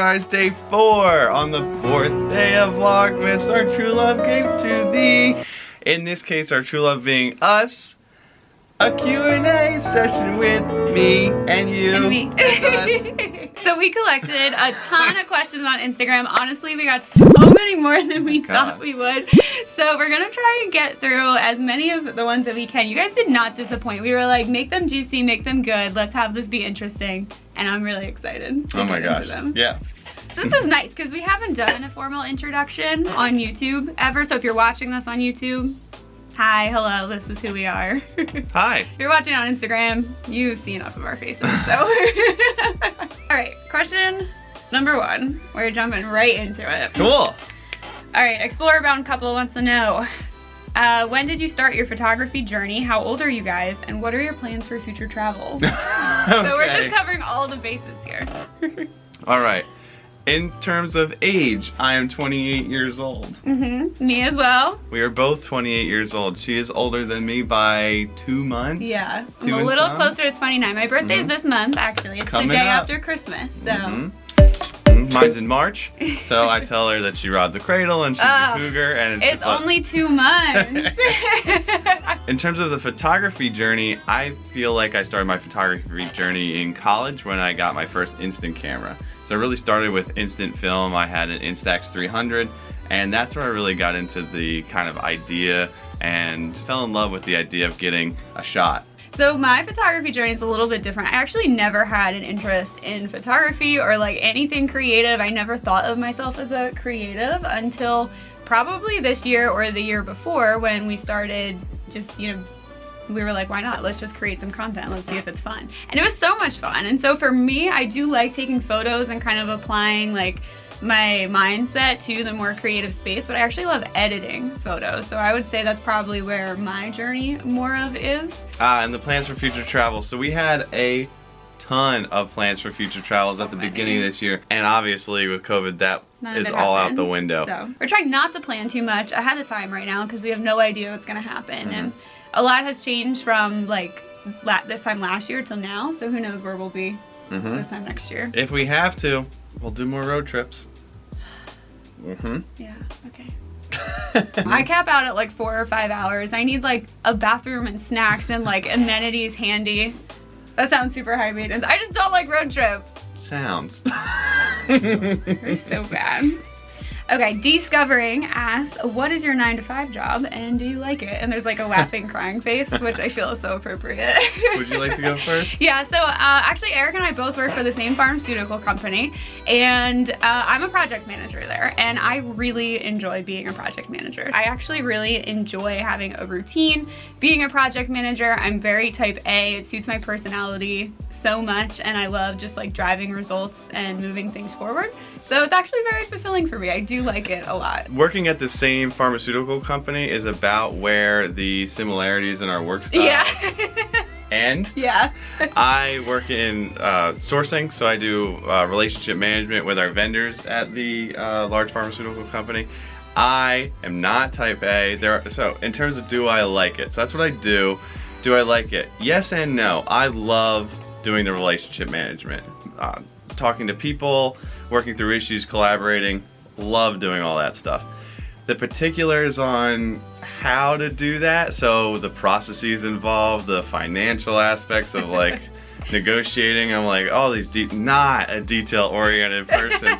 guys, day 4 on the 4th day of Vlogmas. Our true love gave to thee. In this case, our true love being us. A Q&A session with me and you. And me. That's us. So we collected a ton of questions on Instagram. Honestly, we got so many more than we thought we would. So we're gonna try and get through as many of the ones that we can. You guys did not disappoint. We were like, make them juicy, make them good. Let's have this be interesting. And I'm really excited to Oh my gosh. them. Yeah. This is nice because we haven't done a formal introduction on YouTube ever. So if you're watching this on YouTube, hi, hello, this is who we are. Hi. If you're watching on Instagram, you see enough of our faces, so. All right, question number 1. We're jumping right into it. Cool. All right, Explorer Bound couple wants to know, when did you start your photography journey? How old are you guys? And what are your plans for future travel? Okay. So we're just covering all the bases here. All right. In terms of age, I am 28 years old. Me as well. We are both 28 years old. She is older than me by 2 months. Yeah, Two I'm a and little some. closer to 29. My birthday's this month, actually. It's Coming the day up. after Christmas, so. Mine's in March, so I tell her that she robbed the cradle and she's a cougar, and It's only 2 months. In terms of the photography journey, I feel like I started my photography journey in college when I got my first instant camera. So I really started with instant film. I had an Instax 300, and that's where I really got into the kind of idea and fell in love with the idea of getting a shot. So my photography journey is a little bit different. I actually never had an interest in photography or like anything creative. I never thought of myself as a creative until probably this year or the year before when we started just, you know, we were like, why not? Let's just create some content. Let's see if it's fun. And it was so much fun. And so for me, I do like taking photos and kind of applying like my mindset to the more creative space, but I actually love editing photos. So I would say that's probably where my journey more of is. And the plans for future travel. So we had a ton of plans for future travels at the beginning of this year. And obviously with COVID, that is all out the window. So we're trying not to plan too much ahead of time right now because we have no idea what's gonna happen. And a lot has changed from like this time last year till now. So who knows where we'll be this time next year. If we have to, we'll do more road trips. Yeah, okay. I cap out at like 4 or 5 hours. I need like a bathroom and snacks and like amenities handy. That sounds super high maintenance. I just don't like road trips. Sounds. They're so bad. Okay, Discovering asks, what is your 9-to-5 job and do you like it? And there's like a laughing, crying face, which I feel is so appropriate. Would you like to go first? Yeah, so actually Eric and I both work for the same pharmaceutical company, and I'm a project manager there, and I really enjoy being a project manager. I actually really enjoy having a routine. Being a project manager, I'm very type A. It suits my personality so much, and I love just like driving results and moving things forward. So it's actually very fulfilling for me. I do like it a lot. Working at the same pharmaceutical company is about where the similarities in our work style end. Yeah. I work in sourcing, so I do relationship management with our vendors at the large pharmaceutical company. I am not type A. So in terms of do I like it? So that's what I do. Do I like it? Yes and no. I love doing the relationship management. Talking to people, working through issues, collaborating, love doing all that stuff. The particulars on how to do that, so the processes involved, the financial aspects of like negotiating, I'm like, all these not a detail-oriented person.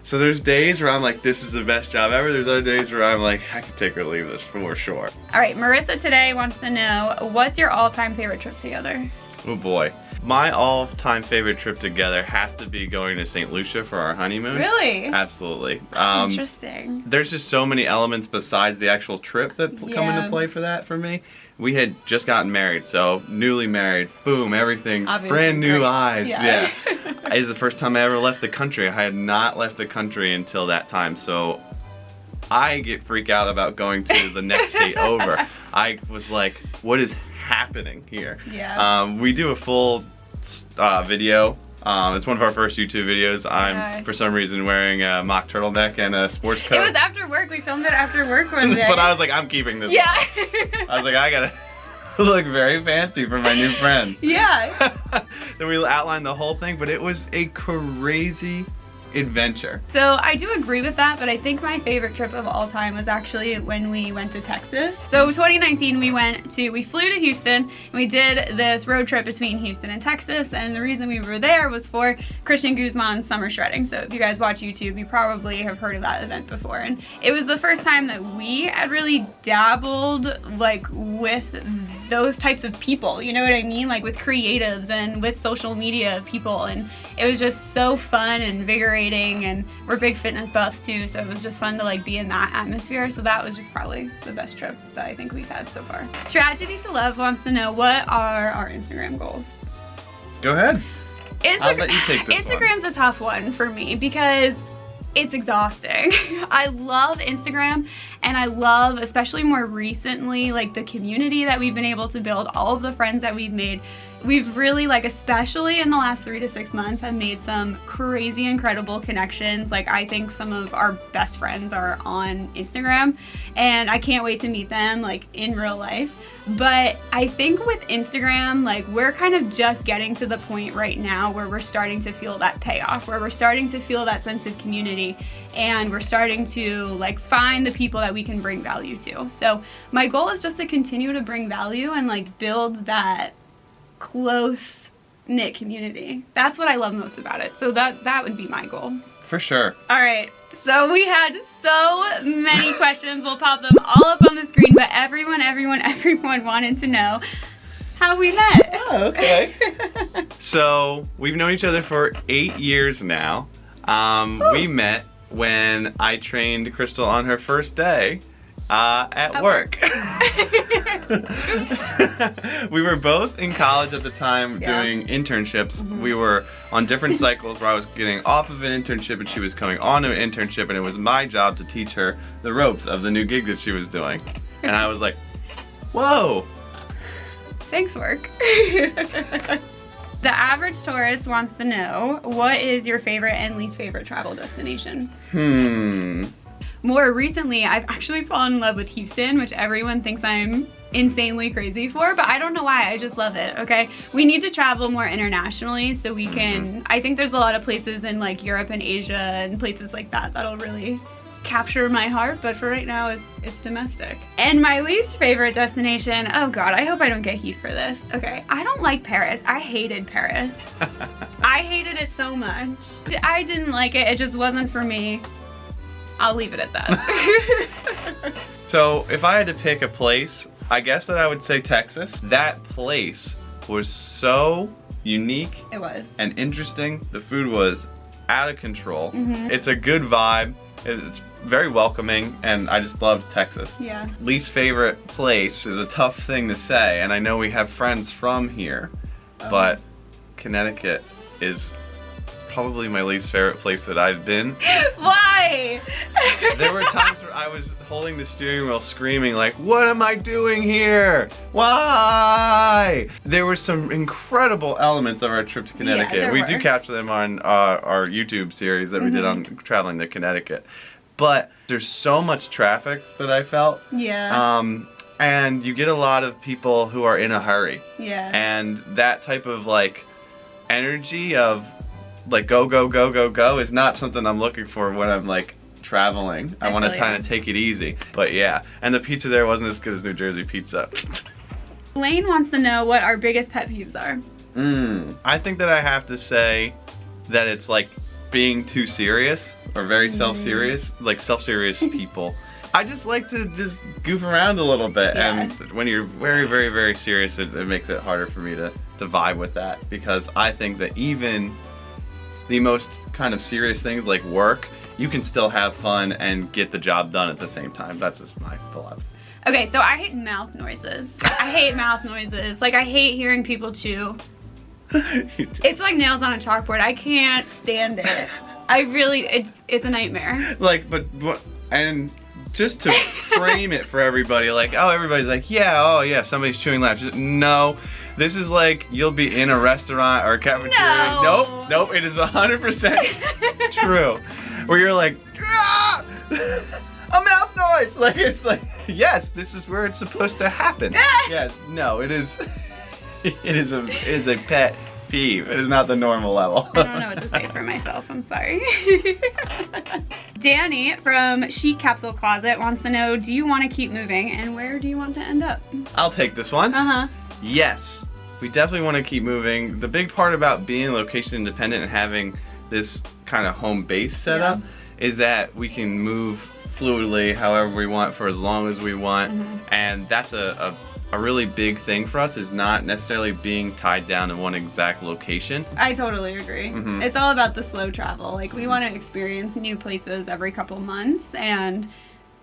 So there's days where I'm like, this is the best job ever. There's other days where I'm like, I could take or leave this for sure. All right, Marissa today wants to know, what's your all-time favorite trip together? Oh boy. My all-time favorite trip together has to be going to St. Lucia for our honeymoon. Really? Absolutely. Interesting. There's just so many elements besides the actual trip that come into play for that for me. We had just gotten married, so newly married, boom, everything, obviously brand new great. eyes. Yeah. It was the first time I ever left the country. I had not left the country until that time, so I get freaked out about going to the next state over. I was like, what is happening here? Yeah. We do a full video. It's one of our first YouTube videos. I'm for some reason wearing a mock turtleneck and a sports coat. It was after work. We filmed it after work one day. But I was like, I'm keeping this. Yeah. I was like, I look very fancy for my new friends. Yeah. Then we outlined the whole thing, but it was a crazy adventure. So I do agree with that, but I think my favorite trip of all time was actually when we went to Texas. So 2019 we flew to Houston and we did this road trip between Houston and Texas, and the reason we were there was for Christian Guzman's summer shredding. So if you guys watch YouTube, you probably have heard of that event before, and it was the first time that we had really dabbled like with those types of people, you know what I mean? Like with creatives and with social media people, and it was just so fun and invigorating, and we're big fitness buffs too, so it was just fun to like be in that atmosphere. So that was just probably the best trip that I think we've had so far. Tragedy to Love wants to know, what are our Instagram goals? Go ahead. I'll let you take this Instagram's a tough one for me because it's exhausting. I love Instagram, and I love, especially more recently, like the community that we've been able to build, all of the friends that we've made. We've really, like, especially in the last 3 to 6 months, have made some crazy, incredible connections. Like, I think some of our best friends are on Instagram, and I can't wait to meet them, like, in real life. But I think with Instagram, like, we're kind of just getting to the point right now where we're starting to feel that payoff, where we're starting to feel that sense of community, and we're starting to, like, find the people that we can bring value to. So my goal is just to continue to bring value and, like, build that close-knit community. That's what I love most about it. So that would be my goals. For sure. All right. So we had so many questions. We'll pop them all up on the screen, but everyone wanted to know how we met. Oh, okay. So we've known each other for 8 years now. We met when I trained Krystal on her first day at work. We were both in college at the time doing internships. We were on different cycles where I was getting off of an internship and she was coming on an internship, and it was my job to teach her the ropes of the new gig that she was doing. And I was like, whoa. Thanks, work. The average tourist wants to know, what is your favorite and least favorite travel destination? More recently, I've actually fallen in love with Houston, which everyone thinks I'm insanely crazy for, but I don't know why, I just love it, okay? We need to travel more internationally so we can, I think there's a lot of places in like Europe and Asia and places like that that'll really capture my heart, but for right now, it's domestic. And my least favorite destination, oh God, I hope I don't get heat for this. Okay, I don't like Paris. I hated Paris. I hated it so much. I didn't like it, it just wasn't for me. I'll leave it at that. So if I had to pick a place, I guess that I would say Texas. That place was so unique. It was. And interesting. The food was out of control. It's a good vibe. It's very welcoming, and I just loved Texas. Yeah. Least favorite place is a tough thing to say, and I know we have friends from here, but Connecticut is probably my least favorite place that I've been. Why? There were times where I was holding the steering wheel screaming like, what am I doing here? Why? There were some incredible elements of our trip to Connecticut. Yeah, we do capture them on our YouTube series that we did on traveling to Connecticut. But there's so much traffic that I felt. Yeah. And you get a lot of people who are in a hurry. Yeah. And that type of like energy of like go, go, go, go, go is not something I'm looking for when I'm like traveling. I want to kind of take it easy. But yeah, and the pizza there wasn't as good as New Jersey pizza. Lane wants to know what our biggest pet peeves are. I think that I have to say that it's like being too serious or very self-serious, like self-serious people. I just like to just goof around a little bit, and when you're very, very, very serious, it makes it harder for me to vibe with that, because I think that even the most kind of serious things like work, you can still have fun and get the job done at the same time. That's just my philosophy. Okay, so I hate mouth noises. I hate mouth noises. Like, I hate hearing people chew. It's like nails on a chalkboard. I can't stand it. I really, it's a nightmare. Like, and just to frame it for everybody, like, oh, everybody's like, yeah, oh yeah, somebody's chewing loud. No. This is like, you'll be in a restaurant or a cafeteria. No. Nope, it is 100% true. Where you're like, ah! a mouth noise. Like, it's like, yes, this is where it's supposed to happen. Yes, no, it is. It is a pet peeve. It is not the normal level. I don't know what to say for myself. I'm sorry. Danny from Chic Capsule Closet wants to know, do you want to keep moving and where do you want to end up? I'll take this one. Yes, we definitely want to keep moving. The big part about being location independent and having this kind of home base set up is that we can move fluidly however we want for as long as we want. And that's a really big thing for us, is not necessarily being tied down in one exact location. I totally agree. It's all about the slow travel. Like, we want to experience new places every couple months, and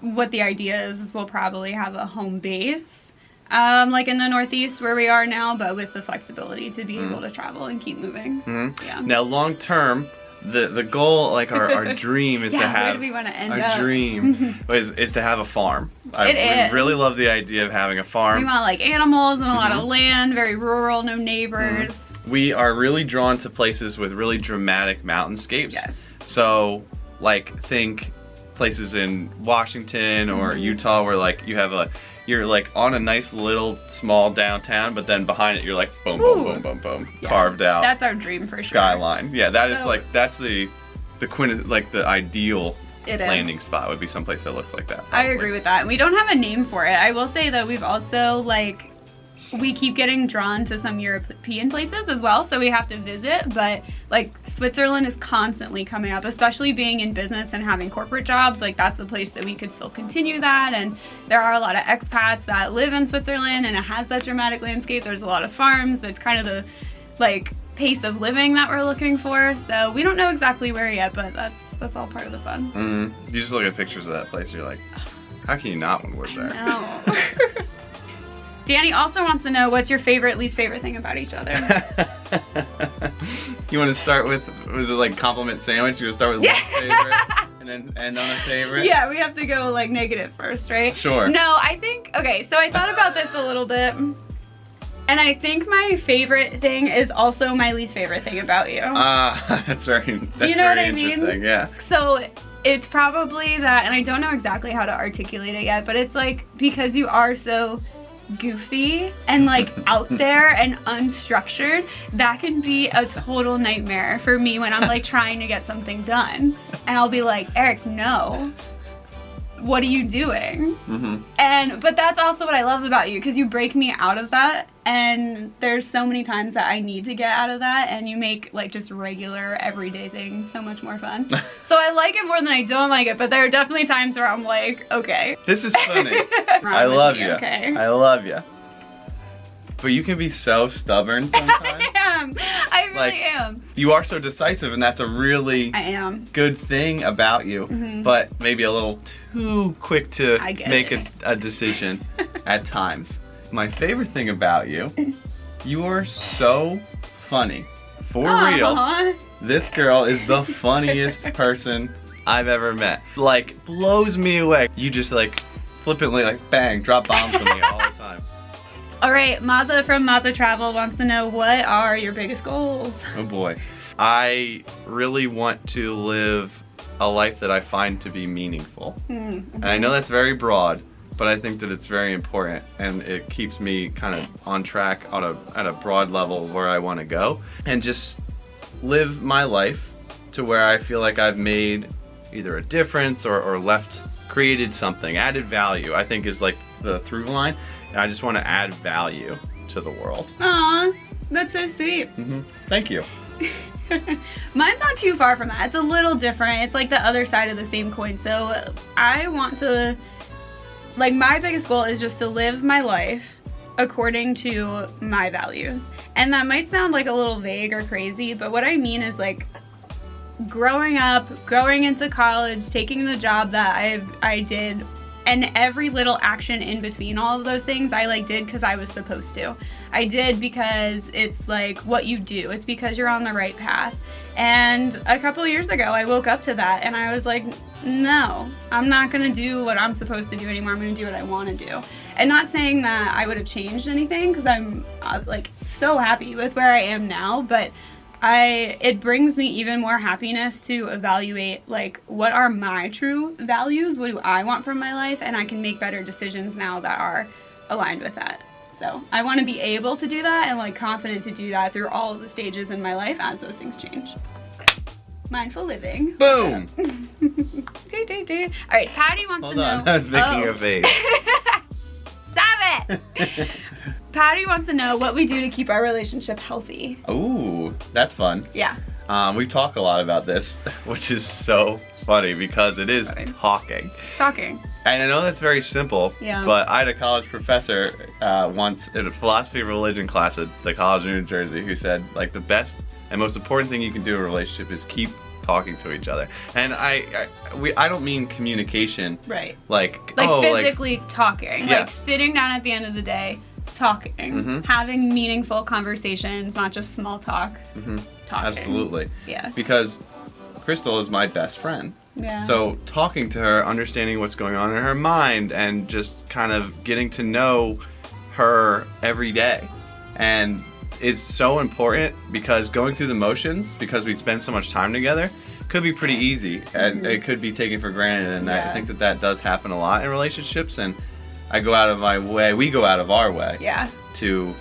what the idea is we'll probably have a home base, like in the Northeast where we are now, but with the flexibility to be able to travel and keep moving. Yeah. Now, long term, the goal, like our dream is to have, where do we want to end our up? dream is to have a farm. We really love the idea of having a farm. We want like animals and a lot of land, very rural, no neighbors. We are really drawn to places with really dramatic mountainscapes. Yes. So, like, think places in Washington or Utah where like you're like on a nice little small downtown, but then behind it you're like boom, boom, boom, boom, boom, carved out. That's our dream for sure. Skyline. Yeah, that is like, that's the ideal landing spot would be someplace that looks like that. Probably. I agree with that. And we don't have a name for it. I will say that we've also we keep getting drawn to some European places as well, so we have to visit, but like Switzerland is constantly coming up, especially being in business and having corporate jobs. Like, that's the place that we could still continue that, and there are a lot of expats that live in Switzerland, and it has that dramatic landscape. There's a lot of farms. That's kind of the like pace of living that we're looking for. So we don't know exactly where yet, but that's all part of the fun. You just look at pictures of that place, you're like, how can you not want to live there? No. Danny also wants to know, what's your favorite, least favorite thing about each other? You want to start with, was it like compliment sandwich? You want to start with least favorite and then end on a favorite? Yeah, we have to go like negative first, right? Sure. No, I think, okay, so I thought about this a little bit, and I think my favorite thing is also my least favorite thing about you. That's very interesting. Do you know what I mean? Yeah. So it's probably that, and I don't know exactly how to articulate it yet, but it's like, because you are so goofy and like out there and unstructured, that can be a total nightmare for me when I'm like trying to get something done, and I'll be like, Eric, no, what are you doing? But that's also what I love about you, because you break me out of that, and there's so many times that I need to get out of that, and you make like just regular everyday things so much more fun. So I like it more than I don't like it, but there are definitely times where I'm like, okay, this is funny. I love you. Okay. I love you. But you can be so stubborn sometimes. I really am. You are so decisive, and that's a really good thing about you, but maybe a little too quick to make a decision at times. My favorite thing about you, you are so funny. For real. This girl is the funniest person I've ever met. Like, blows me away. You just like flippantly like bang, drop bombs on me all the time. All right, Maza from Maza Travel wants to know, what are your biggest goals? Oh boy. I really want to live a life that I find to be meaningful. And I know that's very broad, but I think that it's very important, and it keeps me kind of on track at a broad level where I want to go, and just live my life to where I feel like I've made either a difference or created something, added value, I think is like the through line. And I just want to add value to the world. Aw, that's so sweet. Thank you. Mine's not too far from that. It's a little different. It's like the other side of the same coin. So I want to, like, my biggest goal is just to live my life according to my values. And that might sound like a little vague or crazy, but what I mean is like growing up, going into college, taking the job that I did, and every little action in between all of those things I like did because I was supposed to. I did because it's like what you do. It's because you're on the right path. And a couple years ago I woke up to that and I was like, no, I'm not gonna do what I'm supposed to do anymore. I'm gonna do what I want to do. And not saying that I would have changed anything, because I'm like so happy with where I am now, but it brings me even more happiness to evaluate like what are my true values, what do I want from my life, and I can make better decisions now that are aligned with that. So I want to be able to do that and like confident to do that through all of the stages in my life as those things change. Mindful living. Boom. All right, Patty wants to know. Hold on, I was making a face. Stop it. Patty wants to know what we do to keep our relationship healthy. Ooh, that's fun. Yeah. We talk a lot about this, which is so funny because it is talking. It's talking. And I know that's very simple, Yeah. but I had a college professor once in a philosophy of religion class at the College of New Jersey who said, like, the best and most important thing you can do in a relationship is keep talking to each other. And I don't mean communication. Right. Like physically talking. Yes. Like sitting down at the end of the day, talking. Mm-hmm. Having meaningful conversations, not just small talk. Mm-hmm. Talking. Absolutely. Yeah. Because Krystal is my best friend. Yeah. So talking to her, understanding what's going on in her mind, and just kind of getting to know her every day. And it's so important because going through the motions, because we spend so much time together, could be pretty easy and it could be taken for granted. And I think that does happen a lot in relationships. And I go out of my way, we go out of our way to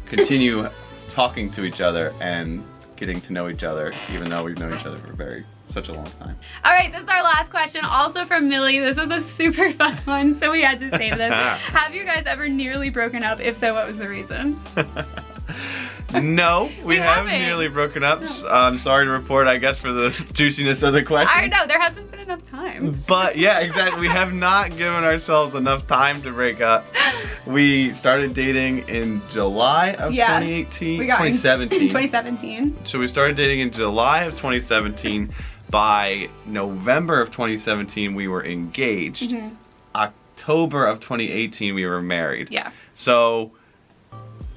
continue talking to each other and getting to know each other, even though we've known each other for such a long time. All right, this is our last question, also from Millie. This was a super fun one, so we had to save this. Have you guys ever nearly broken up? If so, what was the reason? No, we haven't nearly broken up. No. I'm sorry to report, I guess, for the juiciness of the question. I know, there hasn't been enough time. But yeah, exactly. We have not given ourselves enough time to break up. We started dating in July of 2018. 2017. 2017. So we started dating in July of 2017. By November of 2017, we were engaged. Mm-hmm. October of 2018, we were married. Yeah. So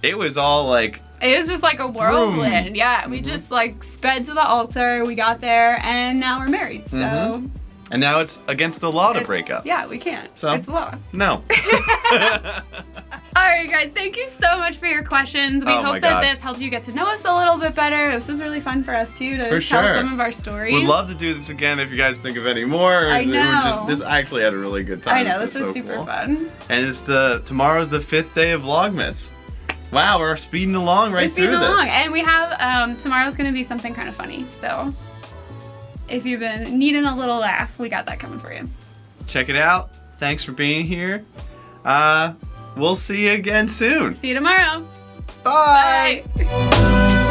it was all like... It was just like a whirlwind. Boom. Yeah, we just like sped to the altar, we got there, and now we're married, so... Mm-hmm. And now it's against the law to break up. Yeah, we can't. So, it's law. No. Alright guys, thank you so much for your questions. We hope that this helped you get to know us a little bit better. This was really fun for us too to tell some of our stories. We'd love to do this again if you guys think of any more. I know. This actually had a really good time. I know, this was super fun. And it's tomorrow's the 5th day of Vlogmas. Wow, we're speeding along right through this. And we have, tomorrow's gonna be something kind of funny, so if you've been needing a little laugh, we got that coming for you. Check it out. Thanks for being here. We'll see you again soon. See you tomorrow. Bye. Bye.